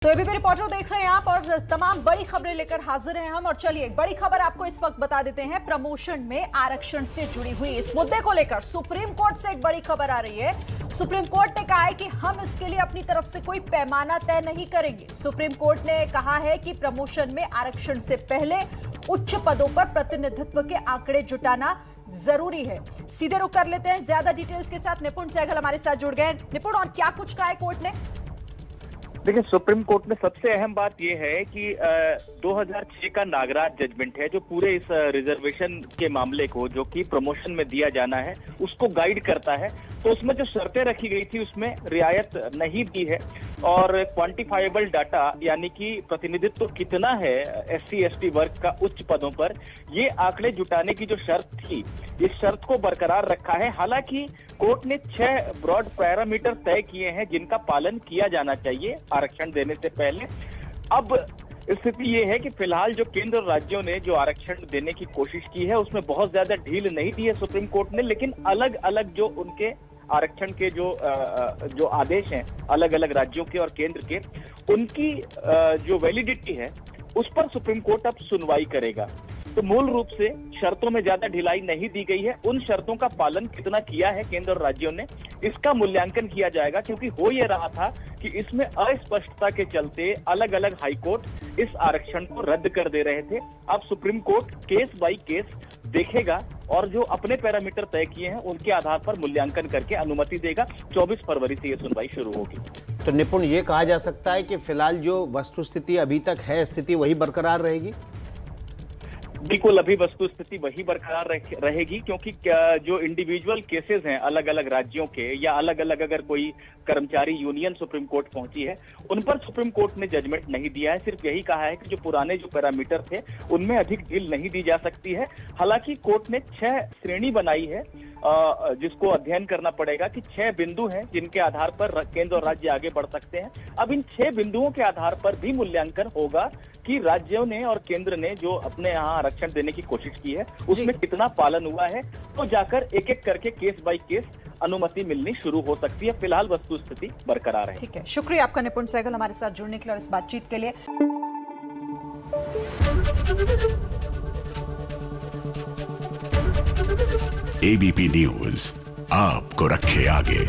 तो ABP reporter देख रहे हैं आप और तमाम बड़ी खबरें लेकर हाजिर हैं हम। और चलिए एक बड़ी खबर आपको इस वक्त बता देते हैं। प्रमोशन में आरक्षण से जुड़ी हुई इस मुद्दे को लेकर सुप्रीम कोर्ट से एक बड़ी खबर आ रही है। सुप्रीम कोर्ट ने कहा है कि हम इसके लिए अपनी तरफ से कोई पैमाना तय नहीं करेंगे। सुप्रीम कोर्ट ने कहा है कि प्रमोशन में आरक्षण से पहले उच्च पदों पर प्रतिनिधित्व के आंकड़े जुटाना जरूरी है। सीधे रुख कर लेते हैं ज्यादा डिटेल्स के साथ। निपुण सहगल हमारे साथ जुड़ गए। निपुण, और क्या कुछ कहा है कोर्ट ने? देखिए, सुप्रीम कोर्ट में सबसे अहम बात यह है कि 2006 का नागराज जजमेंट है जो पूरे इस रिजर्वेशन के मामले को, जो कि प्रमोशन में दिया जाना है, उसको गाइड करता है। तो उसमें जो शर्तें रखी गई थी उसमें रियायत नहीं दी है। और क्वांटिफाइबल डाटा यानी कि प्रतिनिधित्व कितना है एससी एसटी वर्ग का उच्च पदों पर, ये आंकड़े जुटाने की जो शर्त थी, इस शर्त को बरकरार रखा है। हालांकि कोर्ट ने 6 ब्रॉड पैरामीटर तय किए हैं जिनका पालन किया जाना चाहिए आरक्षण देने से पहले। अब स्थिति ये है कि फिलहाल जो केंद्र और राज्यों ने जो आरक्षण देने की कोशिश की है उसमें बहुत ज्यादा ढील नहीं दी है सुप्रीम कोर्ट ने, लेकिन अलग अलग जो उनके आरक्षण के जो आदेश हैं अलग अलग राज्यों के और केंद्र के, उनकी जो वैलिडिटी है उस पर सुप्रीम कोर्ट अब सुनवाई करेगा। तो मूल रूप से शर्तों में ज्यादा ढिलाई नहीं दी गई है। उन शर्तों का पालन कितना किया है केंद्र और राज्यों ने, इसका मूल्यांकन किया जाएगा। क्योंकि हो यह रहा था कि इसमें अस्पष्टता के चलते अलग अलग हाईकोर्ट इस आरक्षण को रद्द कर दे रहे थे। अब supreme court case by case देखेगा और जो अपने पैरामीटर तय किए हैं उनके आधार पर मूल्यांकन करके अनुमति देगा। 24 फरवरी से यह सुनवाई शुरू होगी। तो निपुण, ये कहा जा सकता है कि फिलहाल जो वस्तुस्थिति अभी तक है, स्थिति वही बरकरार रहेगी? बिल्कुल, अभी वस्तु स्थिति वही बरकरार रहेगी, क्योंकि जो इंडिविजुअल केसेस हैं अलग अलग राज्यों के, या अलग अलग अगर कोई कर्मचारी यूनियन सुप्रीम कोर्ट पहुंची है, उन पर सुप्रीम कोर्ट ने जजमेंट नहीं दिया है। सिर्फ यही कहा है कि जो पुराने जो पैरामीटर थे उनमें अधिक ढील नहीं दी जा सकती है। हालांकि कोर्ट ने 6 श्रेणी बनाई है जिसको अध्ययन करना पड़ेगा कि 6 बिंदु हैं जिनके आधार पर केंद्र और राज्य आगे बढ़ सकते हैं। अब इन 6 बिंदुओं के आधार पर भी मूल्यांकन होगा कि राज्यों ने और केंद्र ने जो अपने यहाँ आरक्षण देने की कोशिश की है उसमें कितना पालन हुआ है। तो जाकर एक एक करके केस बाय केस अनुमति मिलनी शुरू हो सकती है। फिलहाल वस्तु स्थिति बरकरार है। ठीक है, शुक्रिया आपका निपुण सहगल हमारे साथ जुड़ने के लिए और इस बातचीत के लिए। एबीपी न्यूज आपको रखे आगे।